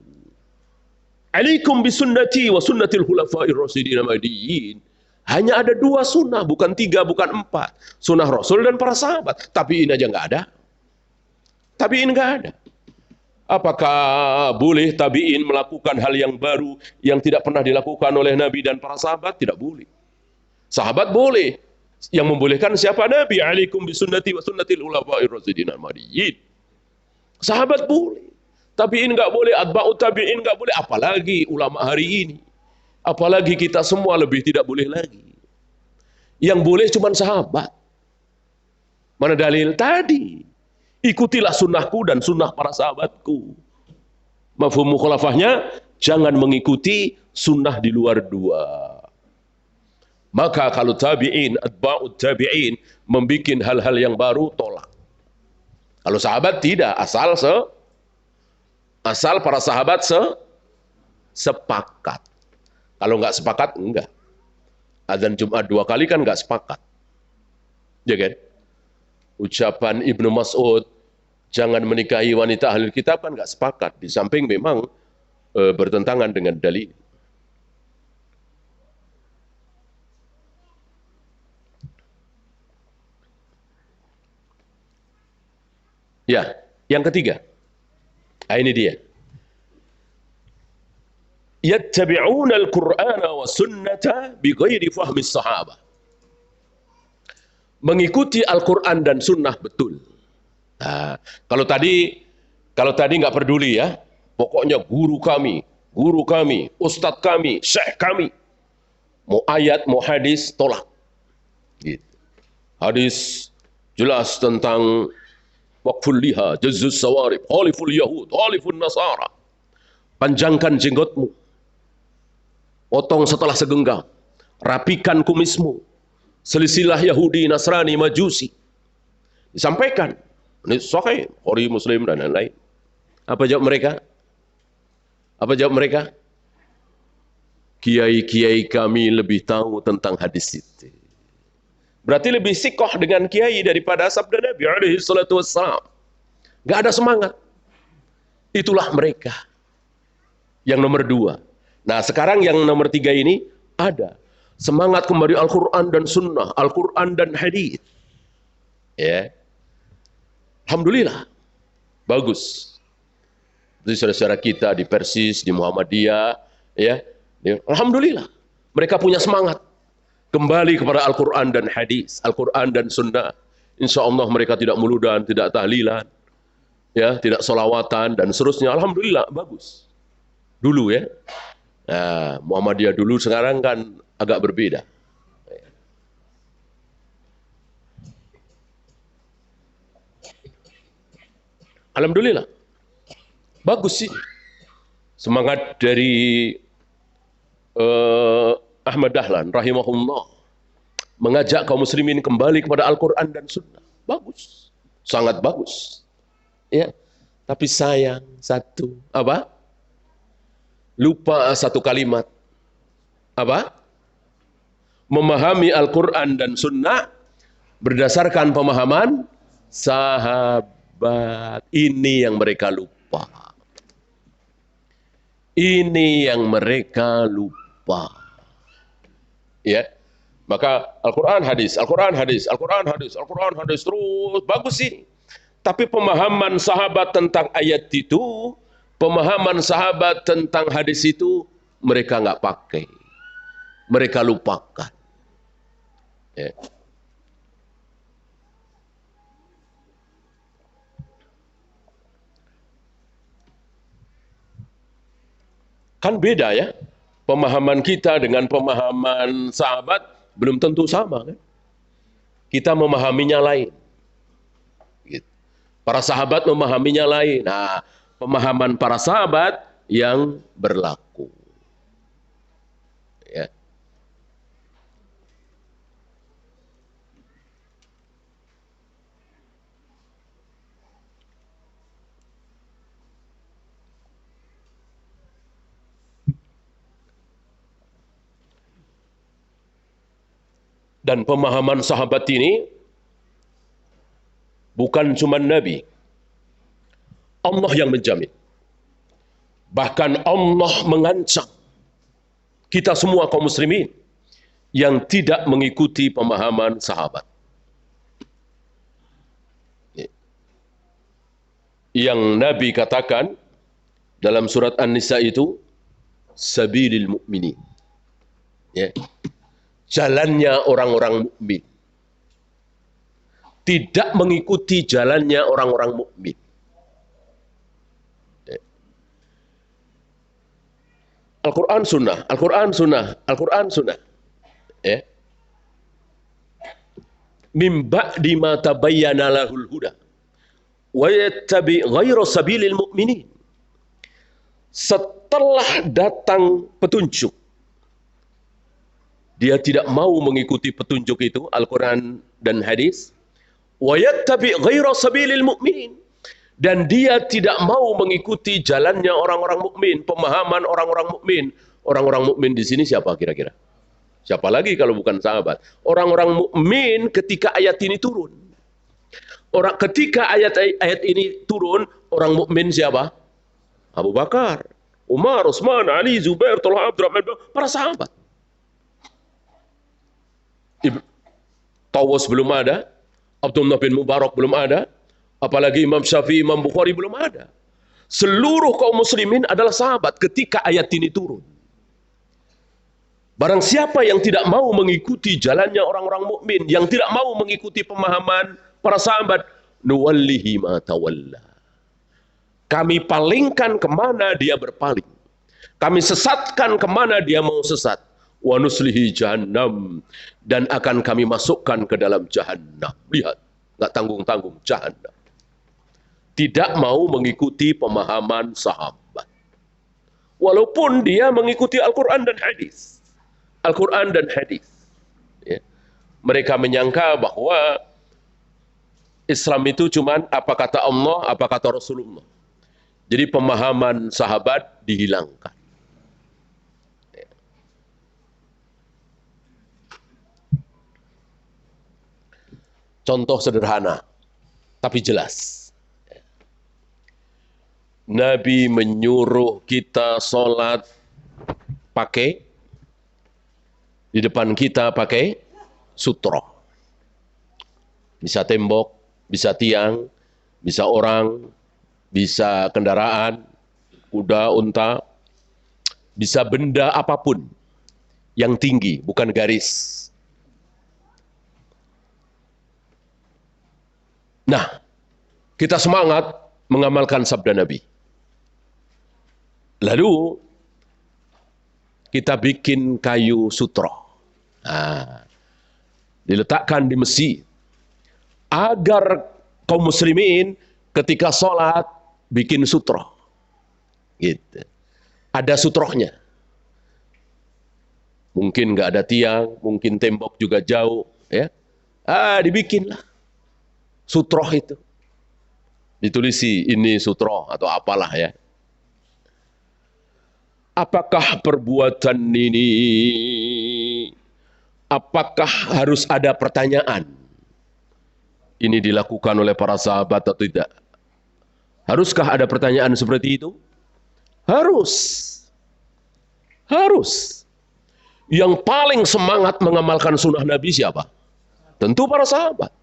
Alaikum bisunnati wa sunnatil khulafa'ir rasyidin al-mahdiyyin. Hanya ada 2 sunnah, bukan 3, bukan 4. Sunnah Rasul dan para sahabat. Tabi'in aja nggak ada. Tabi'in nggak ada. Apakah boleh tabi'in melakukan hal yang baru yang tidak pernah dilakukan oleh Nabi dan para sahabat? Tidak boleh. Sahabat boleh. Yang membolehkan siapa? Nabi. Alaikum bisunnati wa sunnatil khulafa'ir rasyidin al-mahdiyyin. Sahabat boleh. Tabi'in nggak boleh, atba'ut tabi'in nggak boleh, apalagi ulama hari ini. Apalagi kita semua lebih tidak boleh lagi. Yang boleh cuma sahabat. Mana dalil tadi? Ikutilah sunnahku dan sunnah para sahabatku. Mafhum mukhalafahnya, jangan mengikuti sunnah di luar 2. Maka kalau tabi'in, atba'ut tabi'in membikin hal-hal yang baru, tolak. Kalau sahabat tidak, asal para sahabat sepakat. Kalau nggak sepakat, enggak. Adzan Jumat 2 kali kan nggak sepakat. Ya kan? Ucapan Ibnu Mas'ud, jangan menikahi wanita ahli kitab kan nggak sepakat. Di samping memang bertentangan dengan dalil. Ya, yang ketiga. Ini dia. Yattabi'una al-Qur'ana wa sunnata bighairi fahmi sahabah. Mengikuti Al-Quran dan sunnah betul. Nah, kalau tadi nggak peduli ya, pokoknya guru kami, ustadz kami, syekh kami, mau ayat, mau hadis, tolak. Gitu. Hadis jelas tentang waqful liha, jazus sawarib, khaliful yahud, khaliful nasara. Panjangkan jenggotmu, potong setelah segenggam, rapikan kumismu, selisilah Yahudi, Nasrani, Majusi. Disampaikan. Ini sahih, Bukhari, Muslim, dan lain-lain. Apa jawab mereka? Kiai-kiai kami lebih tahu tentang hadis itu. Berarti lebih sikoh dengan kiai daripada sabda Nabi alaihi salatu wassalam. Gak ada semangat. Itulah mereka. Yang nomor 2. Nah sekarang yang nomor 3 ini ada. Semangat kembali Al-Quran dan Sunnah, Al-Quran dan Hadis. Ya, alhamdulillah, bagus. Jadi saudara-saudara kita di Persis, di Muhammadiyah, ya, alhamdulillah, mereka punya semangat kembali kepada Al-Quran dan Hadis, Al-Quran dan Sunnah. Insya Allah mereka tidak muludan, tidak tahlilan, ya, tidak solawatan dan seterusnya. Alhamdulillah, bagus. Dulu ya, nah, Muhammadiyah dulu sekarang kan agak berbeda. Alhamdulillah, bagus sih semangat dari Ahmad Dahlan rahimahullah mengajak kaum muslimin kembali kepada Al-Quran dan Sunnah. Bagus, sangat bagus. Ya, tapi sayang satu apa? Lupa satu kalimat. Apa? Memahami Al-Quran dan Sunnah berdasarkan pemahaman sahabat. Ini yang mereka lupa. Ini yang mereka lupa. Ya, maka Al-Quran hadis, Al-Quran hadis, Al-Quran hadis, Al-Quran hadis terus bagus sih. Tapi pemahaman sahabat tentang ayat itu, pemahaman sahabat tentang hadis itu mereka nggak pakai, mereka lupakan. Ya. Kan beda ya. Pemahaman kita dengan pemahaman sahabat belum tentu sama kan. Kita memahaminya lain. Gitu. Para sahabat memahaminya lain. Nah, pemahaman para sahabat yang berlaku. Ya. Dan pemahaman sahabat ini bukan cuma Nabi. Allah yang menjamin. Bahkan Allah mengancam kita semua kaum muslimin yang tidak mengikuti pemahaman sahabat. Yang Nabi katakan dalam surat An-Nisa itu, sabilil mu'minin. Ya. Jalannya orang-orang mukmin. Tidak mengikuti jalannya orang-orang mukmin. Al-Quran sunnah, Al-Quran sunnah, Al-Quran sunnah. Ya. Min ba'di ma tabayyana lahul huda wa yattabi ghayra sabilil mu'minin. Setelah datang petunjuk, dia tidak mau mengikuti petunjuk itu, Al-Quran dan hadis. Wa yattabi ghayra sabilil mu'minin. Dan dia tidak mau mengikuti jalannya orang-orang mukmin, pemahaman orang-orang mukmin. Orang-orang mukmin di sini siapa kira-kira? Siapa lagi kalau bukan sahabat? Orang-orang mukmin ketika ayat ini turun. Ketika ayat ini turun, orang mukmin siapa? Abu Bakar, Umar, Utsman, Ali, Zubair, Talha, Abdurrahman, para sahabat. Tawus belum ada, Abdullah bin Mubarak belum ada, apalagi Imam Syafi'i, Imam Bukhari belum ada. Seluruh kaum muslimin adalah sahabat ketika ayat ini turun. Barang siapa yang tidak mau mengikuti jalannya orang-orang mukmin, yang tidak mau mengikuti pemahaman para sahabat, nuwallihi ma tawalla. Kami palingkan kemana dia berpaling. Kami sesatkan kemana dia mau sesat. Wa nuslihi jahannam, dan akan kami masukkan ke dalam jahannam. Lihat, nggak tanggung-tanggung, jahannam. Tidak mau mengikuti pemahaman sahabat. Walaupun dia mengikuti Al-Quran dan hadis. Al-Quran dan hadis. Ya. Mereka menyangka bahwa Islam itu cuman apa kata Allah, apa kata Rasulullah. Jadi pemahaman sahabat dihilangkan. Contoh sederhana, tapi jelas. Nabi menyuruh kita sholat pakai, di depan kita pakai sutroh. Bisa tembok, bisa tiang, bisa orang, bisa kendaraan, kuda, unta, bisa benda apapun yang tinggi, bukan garis. Nah, kita semangat mengamalkan sabda Nabi. Lalu, kita bikin kayu sutroh. Nah, diletakkan di masjid. Agar kaum muslimin ketika sholat bikin sutroh. Gitu. Ada sutrohnya. Mungkin nggak ada tiang, mungkin tembok juga jauh. Ya. Dibikinlah sutroh itu. Ditulisi ini sutroh atau apalah ya. Apakah perbuatan ini, apakah harus ada pertanyaan? Ini dilakukan oleh para sahabat atau tidak? Haruskah ada pertanyaan seperti itu? Harus. Harus. Yang paling semangat mengamalkan sunnah Nabi siapa? Tentu para sahabat.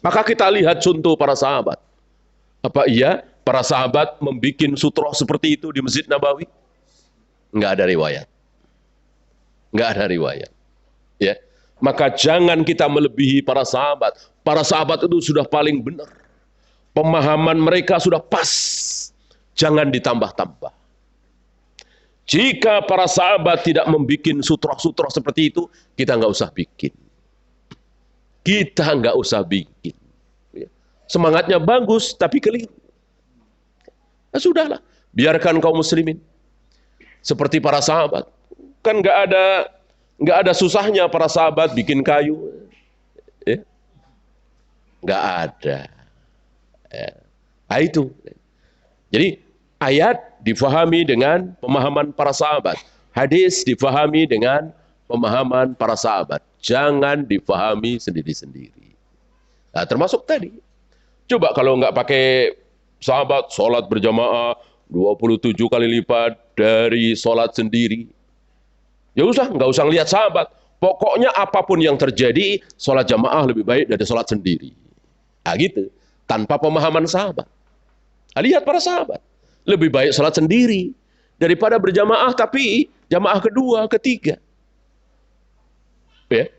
Maka kita lihat contoh para sahabat. Apa iya para sahabat membuat sutroh seperti itu di Masjid Nabawi? Enggak ada riwayat. Enggak ada riwayat. Ya. Maka jangan kita melebihi para sahabat. Para sahabat itu sudah paling benar. Pemahaman mereka sudah pas. Jangan ditambah-tambah. Jika para sahabat tidak membuat sutra-sutra seperti itu, kita nggak usah bikin. Kita nggak usah bikin. Semangatnya bagus, tapi keliru. Nah, sudahlah, biarkan kaum muslimin seperti para sahabat. Kan nggak ada susahnya para sahabat bikin kayu, ya? Nggak ada. Ya. Nah, itu. Jadi ayat difahami dengan pemahaman para sahabat, hadis difahami dengan pemahaman para sahabat. Jangan difahami sendiri-sendiri. Nah, termasuk tadi. Coba kalau nggak pakai sahabat, sholat berjamaah 27 kali lipat dari sholat sendiri. Ya nggak usah lihat sahabat. Pokoknya apapun yang terjadi, sholat jamaah lebih baik dari sholat sendiri. Nah gitu, tanpa pemahaman sahabat. Nah, lihat para sahabat. Lebih baik sholat sendiri daripada berjamaah tapi jamaah kedua, ketiga. Ya.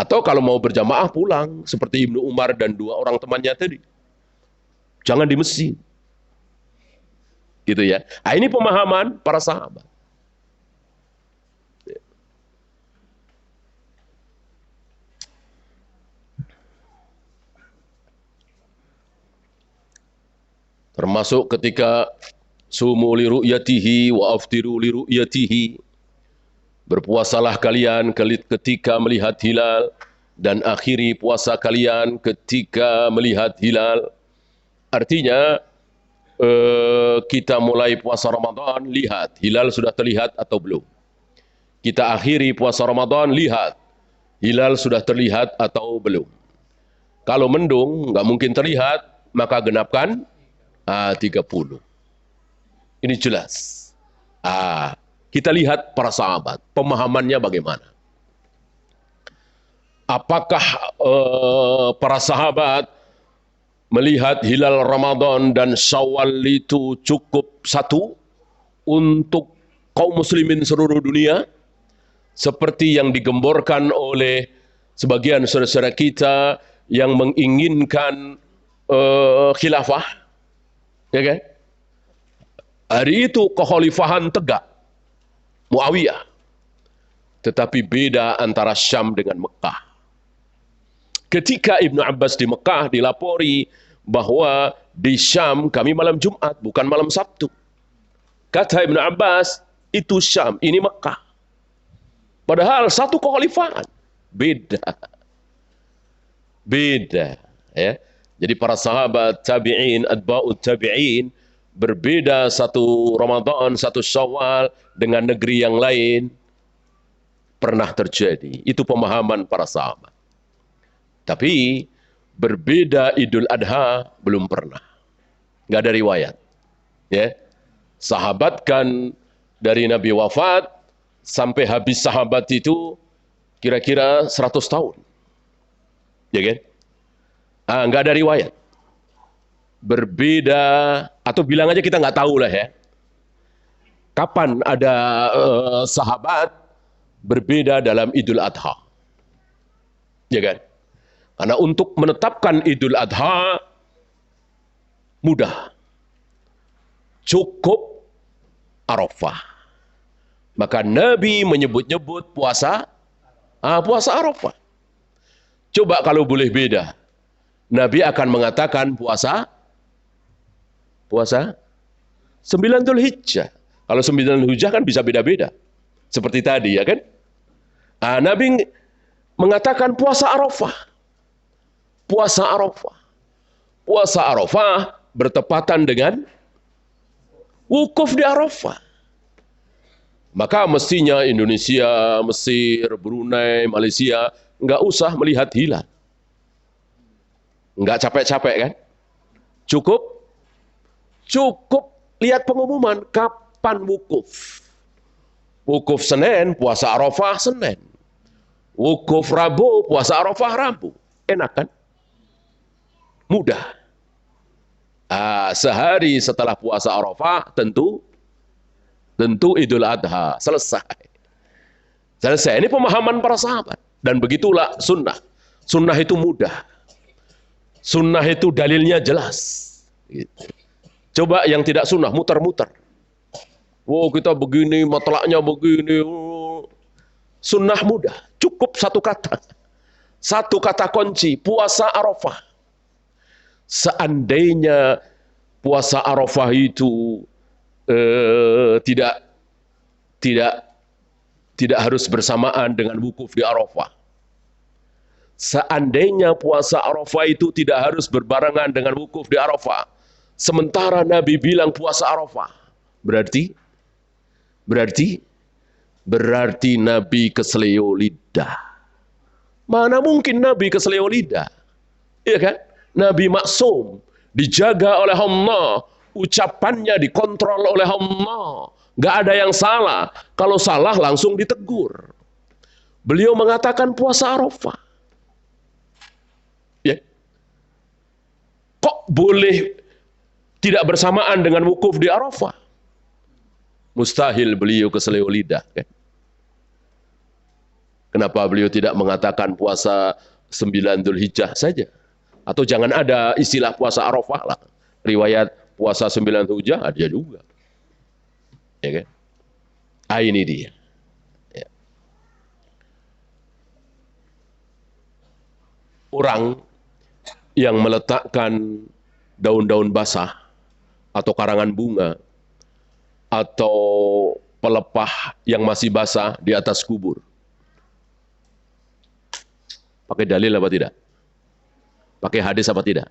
Atau kalau mau berjamaah pulang, seperti Ibnu Umar dan 2 orang temannya tadi. Jangan di mesin. Gitu ya. Nah, ini pemahaman para sahabat. Termasuk ketika sumu li ru'yatihi wa aftiru li ru'yatihi. Berpuasalah kalian ketika melihat hilal dan akhiri puasa kalian ketika melihat hilal. Artinya kita mulai puasa Ramadan, lihat hilal sudah terlihat atau belum. Kita akhiri puasa Ramadan, lihat hilal sudah terlihat atau belum. Kalau mendung, nggak mungkin terlihat, maka genapkan 30. Ini jelas. Kita lihat para sahabat, pemahamannya bagaimana. Apakah para sahabat melihat hilal Ramadan dan Syawal itu cukup satu untuk kaum muslimin seluruh dunia? Seperti yang digemborkan oleh sebagian saudara-saudara kita yang menginginkan khilafah. Ya kan? Hari itu kekhalifahan tegak. Muawiyah. Tetapi beda antara Syam dengan Mekah. Ketika Ibnu Abbas di Mekah dilapori bahwa di Syam kami malam Jumat, bukan malam Sabtu. Kata Ibnu Abbas, itu Syam, ini Mekah. Padahal satu kekhalifahan. Beda. Beda. Ya. Jadi para sahabat, tabi'in, atba'ut tabi'in, berbeda satu Ramadan, satu Syawal dengan negeri yang lain pernah terjadi. Itu pemahaman para sahabat. Tapi berbeda Idul Adha belum pernah. Nggak ada riwayat. Ya. Sahabat kan dari Nabi wafat sampai habis sahabat itu kira-kira 100 tahun. Ya kan? Nggak ada riwayat. Berbeda, atau bilang aja kita nggak tahu lah ya. Kapan ada sahabat berbeda dalam Idul Adha. Ya kan? Karena untuk menetapkan Idul Adha mudah. Cukup Arafah. Maka Nabi menyebut-nyebut puasa Arafah. Coba kalau boleh beda. Nabi akan mengatakan puasa 9 Dzulhijjah. Kalau 9 Dzulhijjah kan bisa beda-beda. Seperti tadi ya kan? Nabi mengatakan puasa Arafah. Puasa Arafah. Puasa Arafah bertepatan dengan wukuf di Arafah. Maka mestinya Indonesia, Mesir, Brunei, Malaysia nggak usah melihat hilal. Nggak capek-capek kan? Cukup lihat pengumuman kapan wukuf. Wukuf Senin, puasa Arafah Senin. Wukuf Rabu, puasa Arafah Rabu. Enak kan? Mudah. Sehari setelah puasa Arafah tentu Idul Adha. Selesai. Ini pemahaman para sahabat. Dan begitulah sunnah. Sunnah itu mudah. Sunnah itu dalilnya jelas. Gitu. Coba yang tidak sunnah, muter-muter. wow kita begini, matlaknya begini. Sunnah mudah, cukup satu kata. Satu kata kunci, puasa Arafah. Seandainya puasa Arafah itu tidak harus bersamaan dengan wukuf di Arafah. Seandainya puasa Arafah itu tidak harus berbarengan dengan wukuf di Arafah. Sementara Nabi bilang puasa Arafah. Berarti Nabi keseleo lidah. Mana mungkin Nabi keseleo lidah? Iya kan? Nabi maksum, dijaga oleh Allah, ucapannya dikontrol oleh Allah. Gak ada yang salah. Kalau salah langsung ditegur. Beliau mengatakan puasa Arafah. Ya. Kok boleh tidak bersamaan dengan wukuf di Arafah? Mustahil beliau keseleo lidah. Kan? Kenapa beliau tidak mengatakan puasa 9 Dzulhijjah saja? Atau jangan ada istilah puasa Arafah lah. Riwayat puasa 9 Dzulhijjah ada juga. Ya kan? Ini dia. Ya. Orang yang meletakkan daun-daun basah atau karangan bunga atau pelepah yang masih basah di atas kubur. Pakai dalil apa tidak? Pakai hadis apa tidak?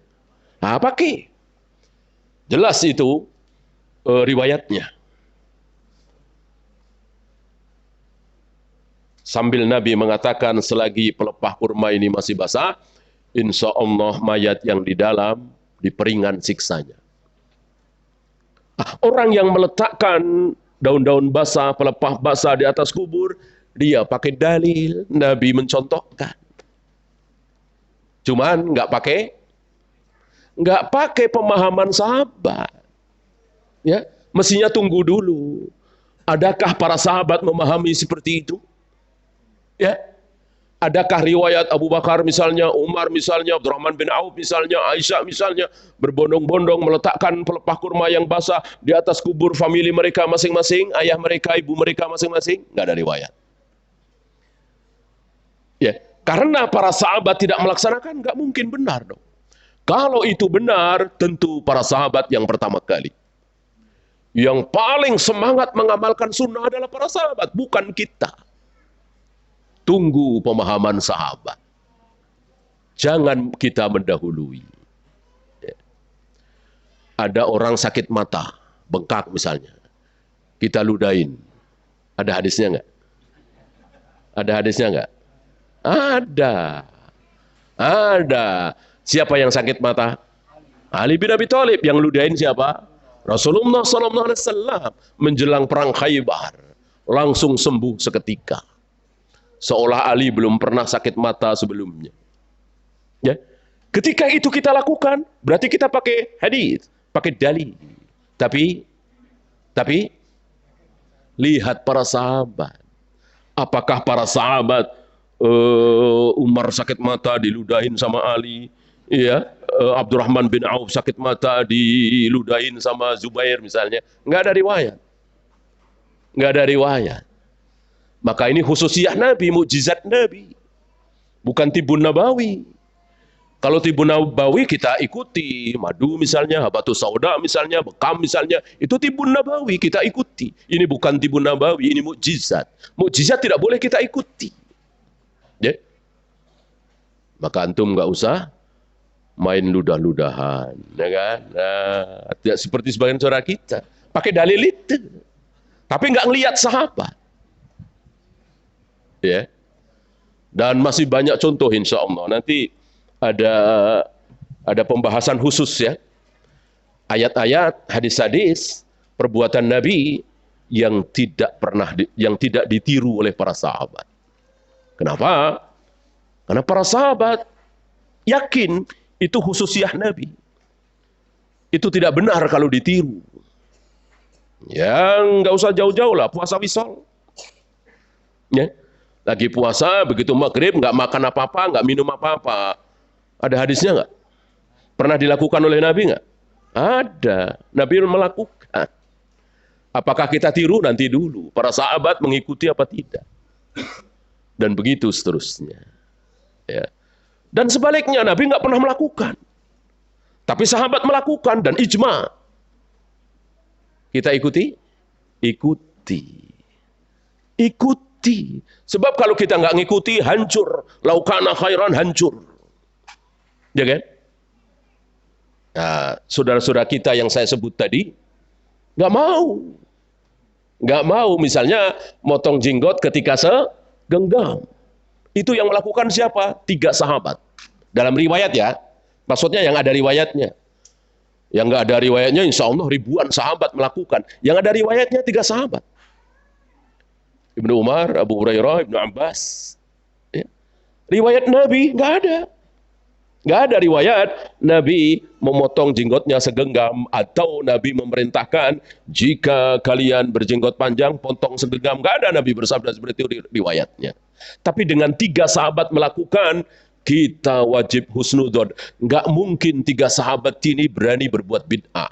Nah, pakai. Jelas itu riwayatnya. Sambil Nabi mengatakan selagi pelepah kurma ini masih basah, insya Allah mayat yang di dalam diperingan siksanya. Orang yang meletakkan daun-daun basah, pelepah basah di atas kubur, dia pakai dalil, Nabi mencontohkan. Cuman nggak pakai pemahaman sahabat. Ya, mestinya tunggu dulu. Adakah para sahabat memahami seperti itu? Ya, adakah riwayat Abu Bakar misalnya, Umar misalnya, Abdurrahman bin Auf misalnya, Aisyah misalnya, berbondong-bondong meletakkan pelepah kurma yang basah di atas kubur famili mereka masing-masing, ayah mereka, ibu mereka masing-masing? Nggak ada riwayat. Ya, karena para sahabat tidak melaksanakan, nggak mungkin benar dong. Kalau itu benar, tentu para sahabat yang pertama kali. Yang paling semangat mengamalkan sunnah adalah para sahabat, bukan kita. Tunggu pemahaman sahabat. Jangan kita mendahului. Ada orang sakit mata, bengkak misalnya. Kita ludahin. Ada hadisnya nggak? Ada hadisnya nggak? Ada. Siapa yang sakit mata? Ali bin Abi Thalib. Yang ludahin siapa? Rasulullah SAW. Menjelang perang Khaybar, langsung sembuh seketika. Seolah Ali belum pernah sakit mata sebelumnya. Ya. Ketika itu kita lakukan, berarti kita pakai hadis, pakai dalil. Tapi lihat para sahabat. Apakah para sahabat Umar sakit mata diludahin sama Ali, ya, Abdurrahman bin Auf sakit mata diludahin sama Zubair misalnya? Nggak ada riwayat. Nggak ada riwayat. Maka ini khususiyah Nabi, mukjizat Nabi. Bukan tibun nabawi. Kalau tibun nabawi kita ikuti, madu misalnya, habatus sauda misalnya, bekam misalnya, itu tibun nabawi kita ikuti. Ini bukan tibun nabawi, ini mukjizat. Mukjizat tidak boleh kita ikuti. Ya? Maka antum nggak usah main ludah-ludahan, ya kan? Nah, tidak seperti sebagian saudara kita, pakai dalil itu, tapi nggak ngelihat sahabat. Ya, dan masih banyak contoh insya Allah. Nanti ada pembahasan khusus ya, ayat-ayat, hadis-hadis, perbuatan Nabi yang tidak ditiru oleh para sahabat. Kenapa? Karena para sahabat yakin itu khususiyah Nabi. Itu tidak benar kalau ditiru. Yang nggak usah jauh-jauh lah, puasa wisol. Ya. Lagi puasa, begitu maghrib, nggak makan apa-apa, nggak minum apa-apa. Ada hadisnya nggak? Pernah dilakukan oleh Nabi nggak? Ada. Nabi melakukan. Apakah kita tiru? Nanti dulu. Para sahabat mengikuti apa tidak? Dan begitu seterusnya. Ya. Dan sebaliknya, Nabi nggak pernah melakukan. Tapi sahabat melakukan dan ijma. Kita ikuti? Ikuti. Ikuti. Sebab kalau kita nggak ngikuti, hancur. Laukana khairan, hancur. Ya kan? Nah, saudara-saudara kita yang saya sebut tadi, nggak mau. Nggak mau misalnya motong jenggot ketika segenggam. Itu yang melakukan siapa? 3 sahabat. Dalam riwayat ya. Maksudnya yang ada riwayatnya. Yang nggak ada riwayatnya insya Allah ribuan sahabat melakukan. Yang ada riwayatnya 3 sahabat. Ibnu Umar, Abu Hurairah, Ibnu Abbas. Ya. Riwayat Nabi nggak ada. Nggak ada riwayat Nabi memotong jenggotnya segenggam atau Nabi memerintahkan jika kalian berjenggot panjang potong segenggam. Nggak ada Nabi bersabda seperti itu riwayatnya. Tapi dengan 3 sahabat melakukan, kita wajib husnudzon. Nggak mungkin 3 sahabat ini berani berbuat bid'ah.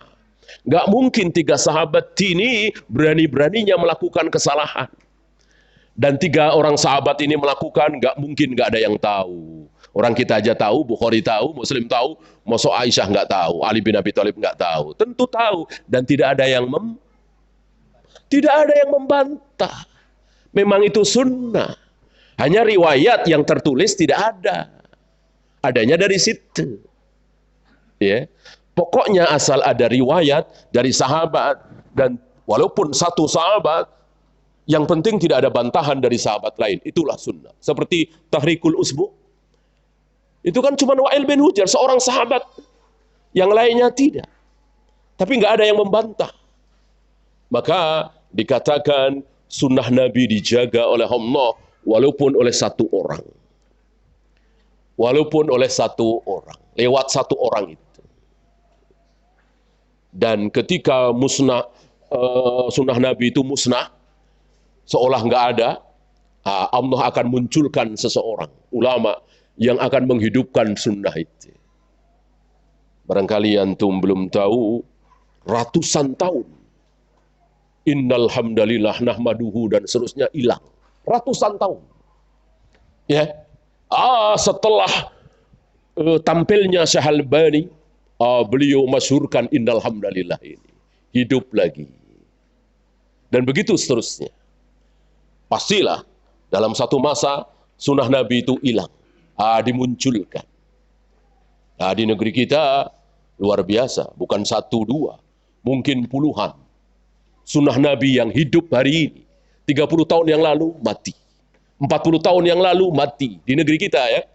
Nggak mungkin 3 sahabat ini berani-beraninya melakukan kesalahan. Dan 3 orang sahabat ini melakukan, nggak mungkin nggak ada yang tahu. Orang kita aja tahu, Bukhari tahu, Muslim tahu, mosok Aisyah nggak tahu, Ali bin Abi Thalib nggak tahu. Tentu tahu dan tidak ada yang membantah. Memang itu sunnah. Hanya riwayat yang tertulis tidak ada. Adanya dari situ. Ya. Pokoknya asal ada riwayat dari sahabat dan walaupun satu sahabat, yang penting tidak ada bantahan dari sahabat lain. Itulah sunnah. Seperti tahrikul usbu. Itu kan cuma Wa'il bin Hujr, seorang sahabat. Yang lainnya tidak. Tapi nggak ada yang membantah. Maka dikatakan sunnah Nabi dijaga oleh Allah walaupun oleh 1 orang. Walaupun oleh 1 orang. Lewat 1 orang itu. Dan ketika sunnah Nabi itu musnah, seolah nggak ada, Allah akan munculkan seseorang, ulama, yang akan menghidupkan sunnah itu. Barangkali antum belum tahu, ratusan tahun. Innal hamdalillah nahmaduhu dan seterusnya hilang. Ratusan tahun. Ya. Setelah tampilnya Syekh Albani, beliau masyhurkan innal hamdalillah ini. Hidup lagi. Dan begitu seterusnya. Pastilah dalam satu masa sunnah Nabi itu hilang. Dimunculkan. Di negeri kita luar biasa, bukan 1, 2, mungkin puluhan. Sunnah Nabi yang hidup hari ini, 30 tahun yang lalu mati, 40 tahun yang lalu mati di negeri kita ya.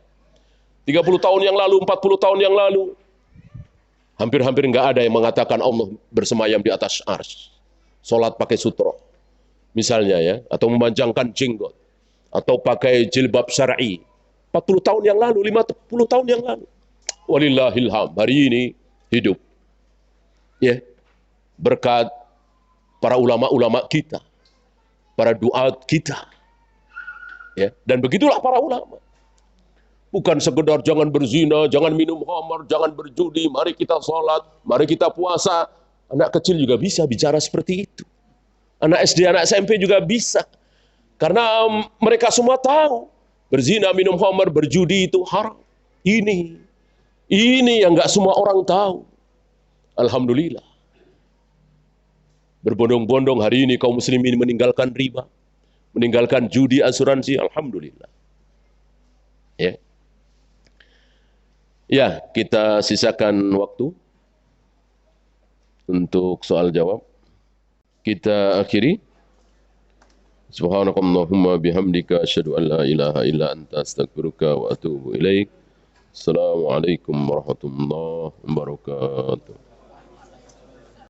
30 tahun yang lalu, 40 tahun yang lalu, hampir-hampir nggak ada yang mengatakan Allah bersemayam di atas arsy. Sholat pakai sutra, misalnya ya, atau memanjangkan jenggot, atau pakai jilbab syar'i. 40 tahun yang lalu, 50 tahun yang lalu. Walillahilham, hari ini hidup. Ya. Berkat para ulama-ulama kita, para duat kita. Ya. Dan begitulah para ulama. Bukan sekedar jangan berzina, jangan minum khamar, jangan berjudi, mari kita sholat, mari kita puasa. Anak kecil juga bisa bicara seperti itu. Anak SD, anak SMP juga bisa. Karena mereka semua tahu. Berzina, minum khamar, berjudi itu haram. Ini yang nggak semua orang tahu. Alhamdulillah. Berbondong-bondong hari ini kaum muslimin meninggalkan riba, meninggalkan judi, asuransi. Alhamdulillah. Ya. Ya, kita sisakan waktu untuk soal jawab. Kita akhiri. Subhanakallahumma bihamdika asyhadu an la ilaha illa anta astaghfiruka wa atubu ilaik. Assalamualaikum warahmatullahi wabarakatuh.